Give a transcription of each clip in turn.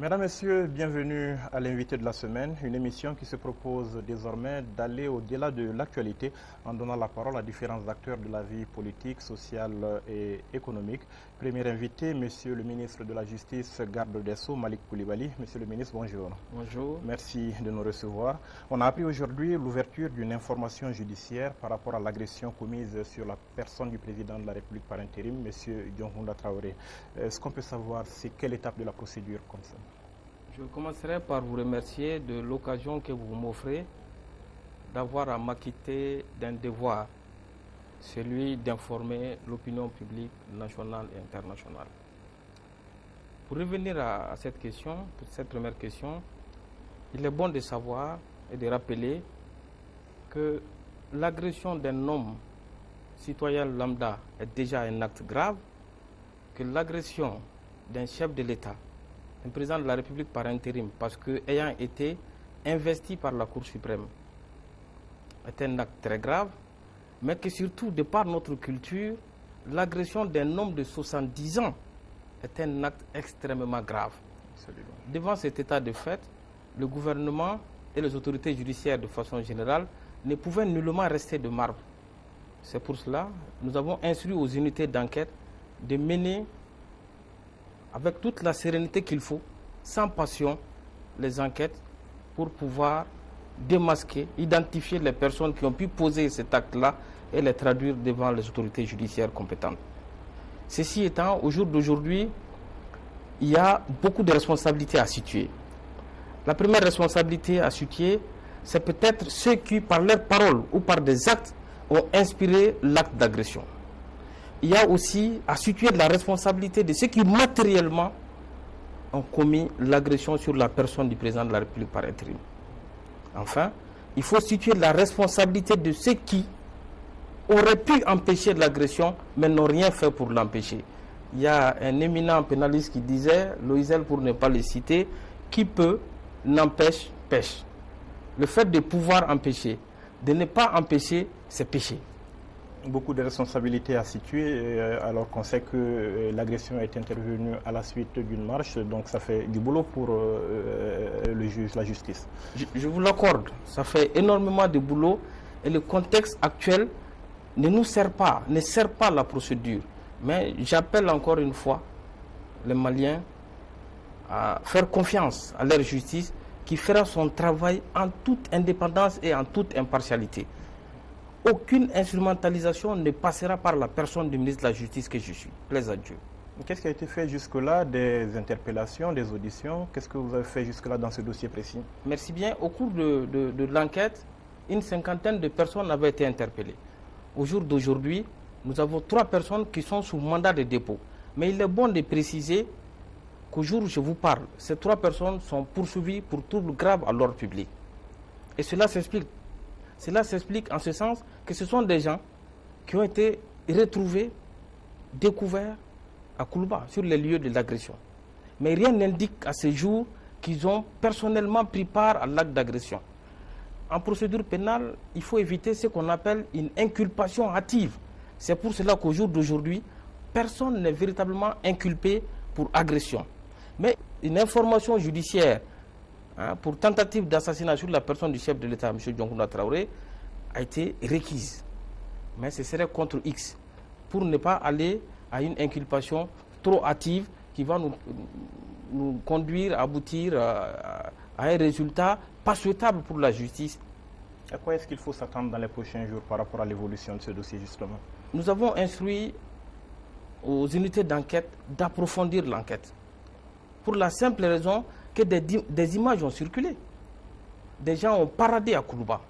Mesdames, Messieurs, bienvenue à l'invité de la semaine, une émission qui se propose désormais d'aller au-delà de l'actualité en donnant la parole à différents acteurs de la vie politique, sociale et économique. Premier invité, Monsieur le ministre de la Justice, garde des Sceaux, Malick Coulibaly. Monsieur le ministre, bonjour. Bonjour. Merci de nous recevoir. On a appris aujourd'hui l'ouverture d'une information judiciaire par rapport à l'agression commise sur la personne du président de la République par intérim, Monsieur Diongounda Traoré. Ce qu'on peut savoir, c'est quelle étape de la procédure comme ça? Je commencerai par vous remercier de l'occasion que vous m'offrez d'avoir à m'acquitter d'un devoir, celui d'informer l'opinion publique nationale et internationale. Pour revenir à cette question, pour cette première question, il est bon de savoir et de rappeler que l'agression d'un homme citoyen lambda est déjà un acte grave, que l'agression d'un chef de l'État, un président de la République par intérim, parce que ayant été investi par la Cour suprême, est un acte très grave, mais que surtout, de par notre culture, l'agression d'un homme de 70 ans est un acte extrêmement grave. Absolument. Devant cet état de fait, le gouvernement et les autorités judiciaires de façon générale ne pouvaient nullement rester de marbre. C'est pour cela que nous avons instruit aux unités d'enquête de mener avec toute la sérénité qu'il faut, sans passion, les enquêtes pour pouvoir démasquer, identifier les personnes qui ont pu poser cet acte-là et les traduire devant les autorités judiciaires compétentes. Ceci étant, au jour d'aujourd'hui, il y a beaucoup de responsabilités à situer. La première responsabilité à situer, c'est peut-être ceux qui, par leurs paroles ou par des actes, ont inspiré l'acte d'agression. Il y a aussi à situer la responsabilité de ceux qui matériellement ont commis l'agression sur la personne du président de la République par intérim. Enfin, il faut situer la responsabilité de ceux qui auraient pu empêcher l'agression mais n'ont rien fait pour l'empêcher. Il y a un éminent pénaliste qui disait, Loisel pour ne pas le citer, qui peut n'empêche pêche. Le fait de pouvoir empêcher, de ne pas empêcher, c'est pécher. Beaucoup de responsabilités à situer alors qu'on sait que l'agression est intervenue à la suite d'une marche, donc ça fait du boulot pour le juge, la justice. Je vous l'accorde, ça fait énormément de boulot et le contexte actuel ne sert pas la procédure. Mais j'appelle encore une fois les Maliens à faire confiance à leur justice qui fera son travail en toute indépendance et en toute impartialité. Aucune instrumentalisation ne passera par la personne du ministre de la Justice que je suis. Plaise à Dieu. Qu'est-ce qui a été fait jusque-là? Des interpellations, des auditions? Qu'est-ce que vous avez fait jusque-là dans ce dossier précis? Merci bien. Au cours de l'enquête, une cinquantaine de personnes avaient été interpellées. Au jour d'aujourd'hui, nous avons 3 personnes qui sont sous mandat de dépôt. Mais il est bon de préciser qu'au jour où je vous parle, ces 3 personnes sont poursuivies pour troubles graves à l'ordre public. Et cela s'explique. Cela s'explique en ce sens que ce sont des gens qui ont été retrouvés, découverts à Koulouba, sur les lieux de l'agression. Mais rien n'indique à ce jour qu'ils ont personnellement pris part à l'acte d'agression. En procédure pénale, il faut éviter ce qu'on appelle une inculpation hâtive. C'est pour cela qu'au jour d'aujourd'hui, personne n'est véritablement inculpé pour agression. Mais une information judiciaire pour tentative d'assassinat sur la personne du chef de l'État, M. Diongounda Traoré, a été requise. Mais ce serait contre X, pour ne pas aller à une inculpation trop hâtive qui va nous conduire à aboutir à un résultat pas souhaitable pour la justice. À quoi est-ce qu'il faut s'attendre dans les prochains jours par rapport à l'évolution de ce dossier justement? Nous avons instruit aux unités d'enquête d'approfondir l'enquête. Pour la simple raison que des images ont circulé. Des gens ont paradé à Koulouba.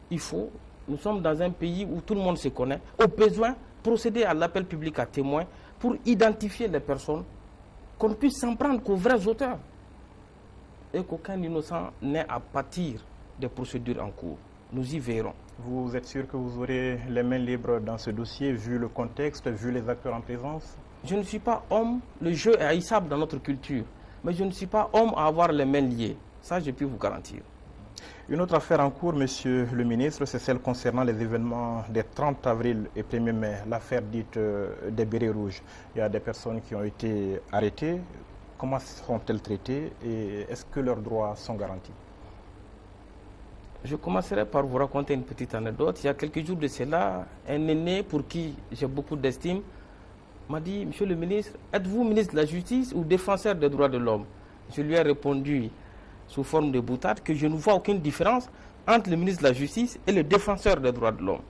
Nous sommes dans un pays où tout le monde se connaît. Au besoin, procéder à l'appel public à témoins pour identifier les personnes, qu'on puisse s'en prendre qu'aux vrais auteurs et qu'aucun innocent n'ait à pâtir des procédures en cours. Nous y veillerons. Vous êtes sûr que vous aurez les mains libres dans ce dossier, vu le contexte, vu les acteurs en présence? Je ne suis pas homme, le jeu est haïssable dans notre culture. Mais je ne suis pas homme à avoir les mains liées. Ça, je peux vous garantir. Une autre affaire en cours, monsieur le ministre, c'est celle concernant les événements des 30 avril et 1er mai, l'affaire dite des bérets rouges. Il y a des personnes qui ont été arrêtées. comment sont-elles traitées et est-ce que leurs droits sont garantis? Je commencerai par vous raconter une petite anecdote. Il y a quelques jours de cela, un aîné pour qui j'ai beaucoup d'estime m'a dit: Monsieur le ministre, êtes-vous ministre de la Justice ou défenseur des droits de l'homme? Je lui ai répondu sous forme de boutade que je ne vois aucune différence entre le ministre de la Justice et le défenseur des droits de l'homme.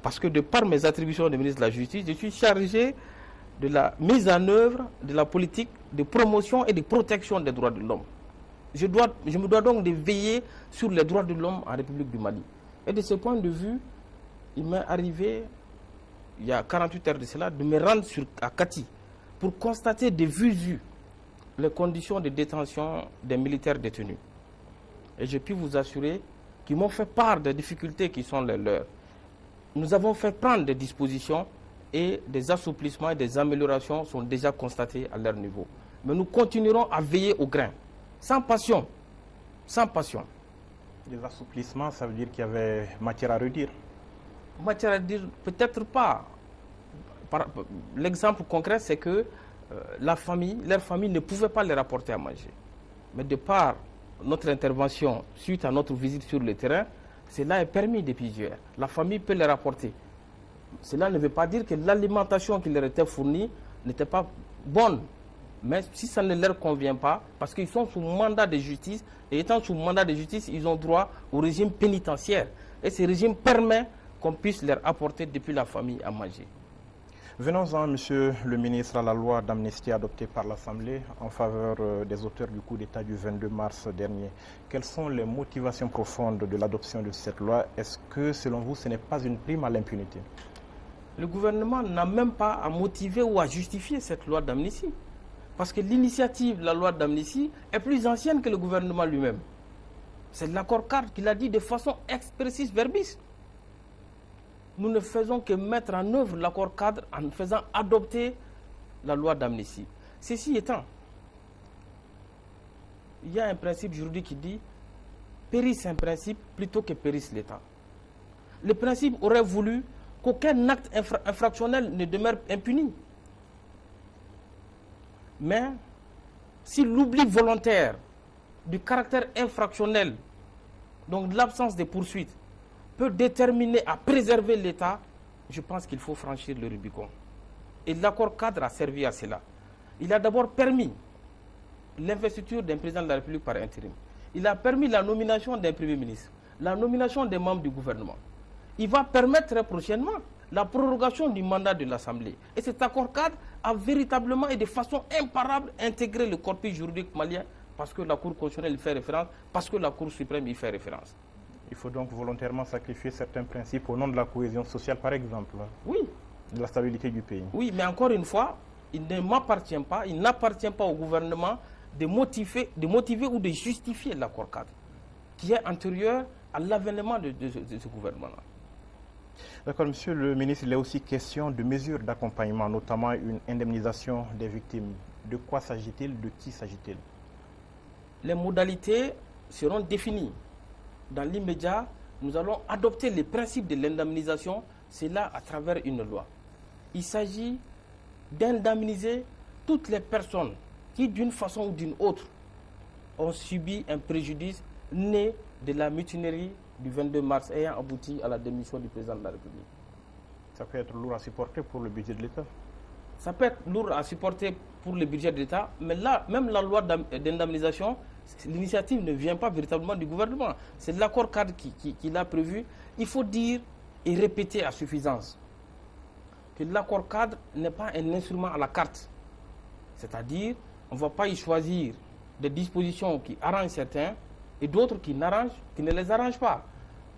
Parce que de par mes attributions de ministre de la Justice, je suis chargé de la mise en œuvre de la politique de promotion et de protection des droits de l'homme. Je me dois donc de veiller sur les droits de l'homme en République du Mali. Et de ce point de vue, il m'est arrivé, il y a 48 heures de cela, de me rendre à Kati pour constater de visu les conditions de détention des militaires détenus. Et je puis vous assurer qu'ils m'ont fait part des difficultés qui sont les leurs. Nous avons fait prendre des dispositions et des assouplissements et des améliorations sont déjà constatés à leur niveau. Mais nous continuerons à veiller au grain. Sans passion. Sans passion. Des assouplissements, ça veut dire qu'il y avait matière à redire? Matière à redire, peut-être pas. L'exemple concret, c'est que leur famille ne pouvait pas les rapporter à manger. Mais de par notre intervention, suite à notre visite sur le terrain, cela est permis depuis hier. La famille peut les rapporter. Cela ne veut pas dire que l'alimentation qui leur était fournie n'était pas bonne. Mais si ça ne leur convient pas, parce qu'ils sont sous mandat de justice, et étant sous mandat de justice, ils ont droit au régime pénitentiaire. Et ce régime permet qu'on puisse leur apporter depuis la famille à manger. Venons-en, Monsieur le ministre, à la loi d'amnistie adoptée par l'Assemblée en faveur des auteurs du coup d'État du 22 mars dernier. Quelles sont les motivations profondes de l'adoption de cette loi? Est-ce que, selon vous, ce n'est pas une prime à l'impunité? Le gouvernement n'a même pas à motiver ou à justifier cette loi d'amnistie. Parce que l'initiative de la loi d'amnistie est plus ancienne que le gouvernement lui-même. C'est l'accord cadre qui l'a dit de façon expressis verbis. Nous ne faisons que mettre en œuvre l'accord cadre en faisant adopter la loi d'amnistie. Ceci étant, il y a un principe juridique qui dit « périsse un principe plutôt que périsse l'État ». Le principe aurait voulu qu'aucun acte infractionnel ne demeure impuni. Mais si l'oubli volontaire du caractère infractionnel, donc de l'absence de poursuites, peut déterminer à préserver l'État, je pense qu'il faut franchir le Rubicon. Et l'accord cadre a servi à cela. Il a d'abord permis l'investiture d'un président de la République par intérim. Il a permis la nomination d'un Premier ministre, la nomination des membres du gouvernement. Il va permettre très prochainement la prorogation du mandat de l'Assemblée. Et cet accord cadre a véritablement et de façon imparable intégré le corpus juridique malien parce que la Cour constitutionnelle y fait référence, parce que la Cour suprême y fait référence. Il faut donc volontairement sacrifier certains principes au nom de la cohésion sociale, par exemple. Oui. De la stabilité du pays. Oui, mais encore une fois, il ne m'appartient pas, il n'appartient pas au gouvernement de motiver ou de justifier l'accord cadre qui est antérieur à l'avènement de ce gouvernement-là. D'accord, Monsieur le ministre, il est aussi question de mesures d'accompagnement, notamment une indemnisation des victimes. De quoi s'agit-il? De qui s'agit-il? Les modalités seront définies. Dans l'immédiat, nous allons adopter les principes de l'indemnisation, c'est là à travers une loi. Il s'agit d'indemniser toutes les personnes qui, d'une façon ou d'une autre, ont subi un préjudice né de la mutinerie du 22 mars ayant abouti à la démission du président de la République. Ça peut être lourd à supporter pour le budget de l'État? Ça peut être lourd à supporter pour le budget de l'État, mais là, même la loi d'indemnisation, l'initiative ne vient pas véritablement du gouvernement. C'est l'accord cadre qui l'a prévu. Il faut dire et répéter à suffisance que l'accord cadre n'est pas un instrument à la carte. C'est-à-dire, on ne va pas y choisir des dispositions qui arrangent certains et d'autres qui ne les arrangent pas.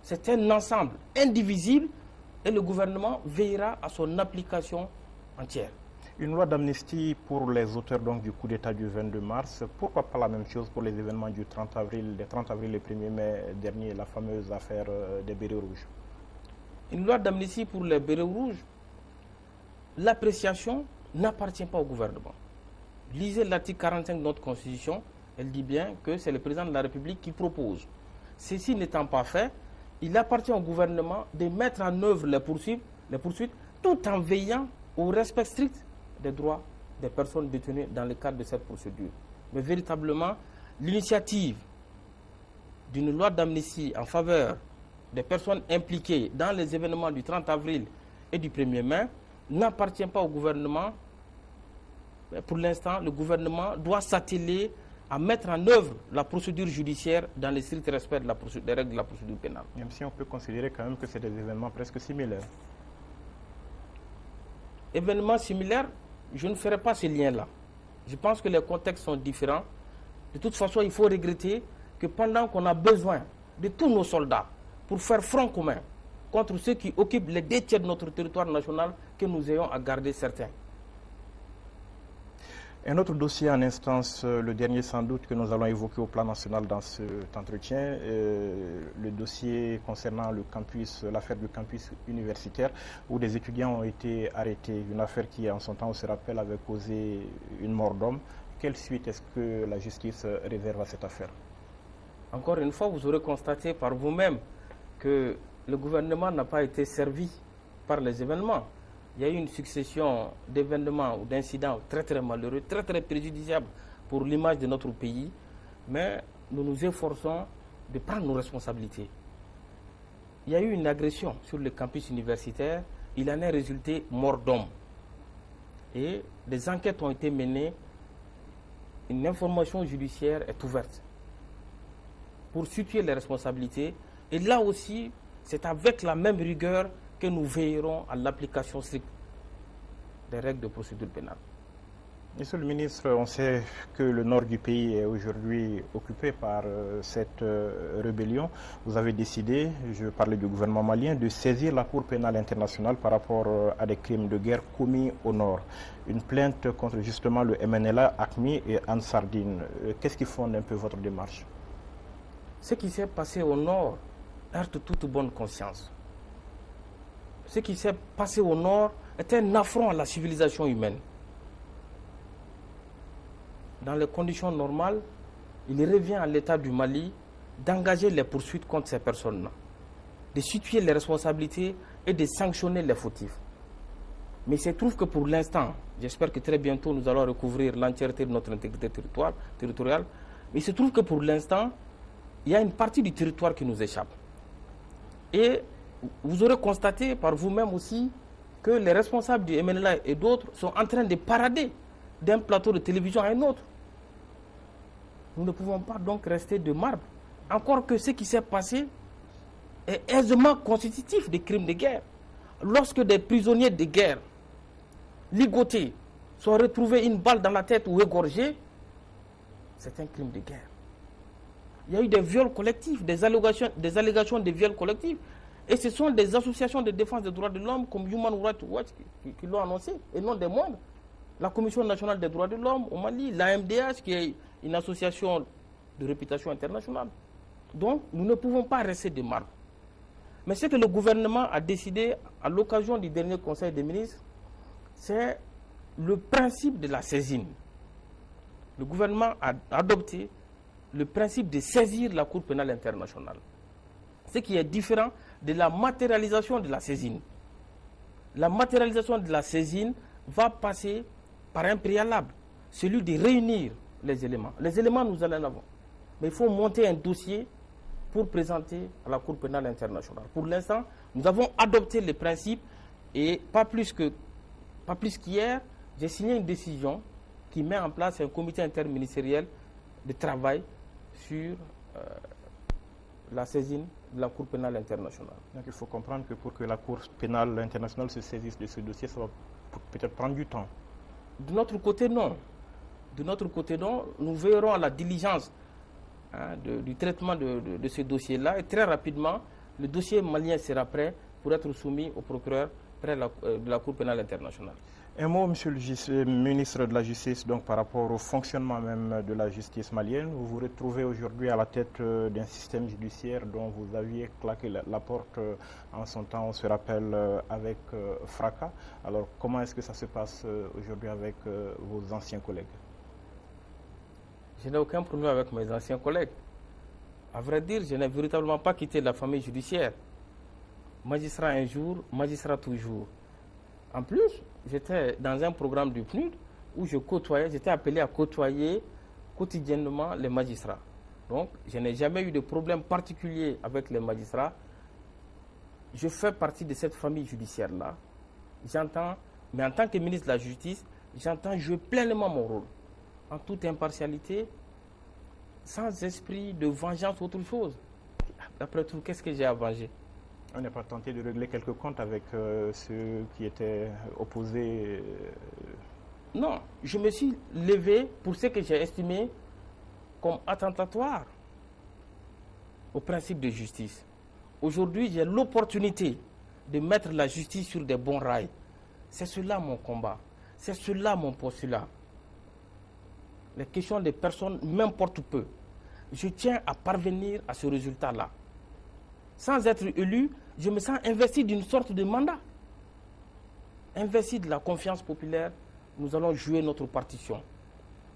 C'est un ensemble indivisible et le gouvernement veillera à son application entière. Une loi d'amnistie pour les auteurs donc, du coup d'État du 22 mars. Pourquoi pas la même chose pour les événements du 30 avril, des 30 avril et 1er mai dernier, la fameuse affaire des bérets rouges? Une loi d'amnistie pour les bérets rouges, l'appréciation n'appartient pas au gouvernement. Lisez l'article 45 de notre Constitution, elle dit bien que c'est le président de la République qui propose. Ceci n'étant pas fait, il appartient au gouvernement de mettre en œuvre les poursuites tout en veillant au respect strict des droits des personnes détenues dans le cadre de cette procédure. mais véritablement l'initiative d'une loi d'amnistie en faveur des personnes impliquées dans les événements du 30 avril et du 1er mai n'appartient pas au gouvernement. Mais pour l'instant, le gouvernement doit s'atteler à mettre en œuvre la procédure judiciaire dans le strict respect des règles de la procédure pénale. Même si on peut considérer quand même que c'est des événements presque similaires. Événements similaires, je ne ferai pas ce lien-là. Je pense que les contextes sont différents. De toute façon, il faut regretter que pendant qu'on a besoin de tous nos soldats pour faire front commun contre ceux qui occupent les 2 tiers de notre territoire national, que nous ayons à garder certains. Un autre dossier en instance, le dernier sans doute que nous allons évoquer au plan national dans cet entretien, le dossier concernant le campus, l'affaire du campus universitaire où des étudiants ont été arrêtés. Une affaire qui, en son temps, on se rappelle, avait causé une mort d'homme. Quelle suite est-ce que la justice réserve à cette affaire? Encore une fois, vous aurez constaté par vous-même que le gouvernement n'a pas été servi par les événements. Il y a eu une succession d'événements ou d'incidents très très malheureux, très très préjudiciables pour l'image de notre pays, mais nous nous efforçons de prendre nos responsabilités. Il y a eu une agression sur le campus universitaire, il en est résulté mort d'homme. Et des enquêtes ont été menées, une information judiciaire est ouverte pour situer les responsabilités. Et là aussi, c'est avec la même rigueur que nous veillerons à l'application stricte des règles de procédure pénale. Monsieur le ministre, on sait que le nord du pays est aujourd'hui occupé par cette rébellion. Vous avez décidé, je parlais du gouvernement malien, de saisir la Cour pénale internationale par rapport à des crimes de guerre commis au nord. Une plainte contre justement le MNLA, AQMI et Ansardine. Qu'est-ce qui fonde un peu votre démarche? Ce qui s'est passé au nord heurte toute bonne conscience. Ce qui s'est passé au nord est un affront à la civilisation humaine. Dans les conditions normales, il revient à l'État du Mali d'engager les poursuites contre ces personnes-là, de situer les responsabilités et de sanctionner les fautifs. Mais il se trouve que pour l'instant, j'espère que très bientôt nous allons recouvrir l'entièreté de notre intégrité territoriale, mais il se trouve que pour l'instant, il y a une partie du territoire qui nous échappe. Et vous aurez constaté par vous-même aussi que les responsables du MNLA et d'autres sont en train de parader d'un plateau de télévision à un autre. Nous ne pouvons pas donc rester de marbre. Encore que ce qui s'est passé est aisément constitutif des crimes de guerre. Lorsque des prisonniers de guerre ligotés sont retrouvés une balle dans la tête ou égorgés, c'est un crime de guerre. Il y a eu des viols collectifs, des allégations de viols collectifs. Et ce sont des associations de défense des droits de l'homme comme Human Rights Watch qui l'ont annoncé, et non des moindres. La Commission nationale des droits de l'homme au Mali, l'AMDH qui est une association de réputation internationale. Donc nous ne pouvons pas rester de marbre. Mais ce que le gouvernement a décidé à l'occasion du dernier Conseil des ministres, c'est le principe de la saisine. Le gouvernement a adopté le principe de saisir la Cour pénale internationale. Ce qui est différent de la matérialisation de la saisine. La matérialisation de la saisine va passer par un préalable, celui de réunir les éléments. Les éléments, nous en avons. Mais il faut monter un dossier pour présenter à la Cour pénale internationale. Pour l'instant, nous avons adopté les principes et pas plus qu'hier, j'ai signé une décision qui met en place un comité interministériel de travail sur la saisine de la Cour pénale internationale. Donc il faut comprendre que pour que la Cour pénale internationale se saisisse de ce dossier, ça va peut-être prendre du temps. De notre côté, non. De notre côté, non. Nous veillerons à la diligence du traitement de ce dossier-là. Et très rapidement, le dossier malien sera prêt pour être soumis au procureur près de la Cour pénale internationale. Un mot, monsieur le ministre de la Justice, donc par rapport au fonctionnement même de la justice malienne. Vous vous retrouvez aujourd'hui à la tête d'un système judiciaire dont vous aviez claqué la porte en son temps, on se rappelle, avec fracas. Alors, comment est-ce que ça se passe aujourd'hui avec vos anciens collègues? Je n'ai aucun problème avec mes anciens collègues. À vrai dire, je n'ai véritablement pas quitté la famille judiciaire. Magistrat un jour, magistrat toujours. En plus, j'étais dans un programme du PNUD où j'étais appelé à côtoyer quotidiennement les magistrats. Donc, je n'ai jamais eu de problème particulier avec les magistrats. Je fais partie de cette famille judiciaire-là. J'entends, mais en tant que ministre de la Justice, j'entends jouer pleinement mon rôle, en toute impartialité, sans esprit de vengeance ou autre chose. D'après tout, qu'est-ce que j'ai à venger? On n'est pas tenté de régler quelques comptes avec ceux qui étaient opposés Non, je me suis levé pour ce que j'ai estimé comme attentatoire au principe de justice. Aujourd'hui, j'ai l'opportunité de mettre la justice sur des bons rails. C'est cela mon combat, c'est cela mon postulat. Les questions des personnes m'importent peu. Je tiens à parvenir à ce résultat-là. Sans être élu, je me sens investi d'une sorte de mandat. Investi de la confiance populaire, nous allons jouer notre partition.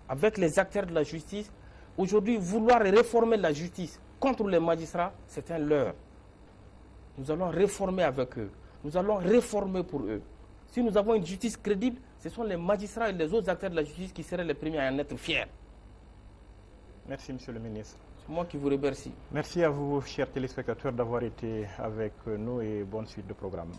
Avec les acteurs de la justice, aujourd'hui, vouloir réformer la justice contre les magistrats, c'est un leurre. Nous allons réformer avec eux. Nous allons réformer pour eux. Si nous avons une justice crédible, ce sont les magistrats et les autres acteurs de la justice qui seraient les premiers à en être fiers. Merci, Monsieur le ministre. C'est moi qui vous remercie. Merci à vous, chers téléspectateurs, d'avoir été avec nous et bonne suite de programme.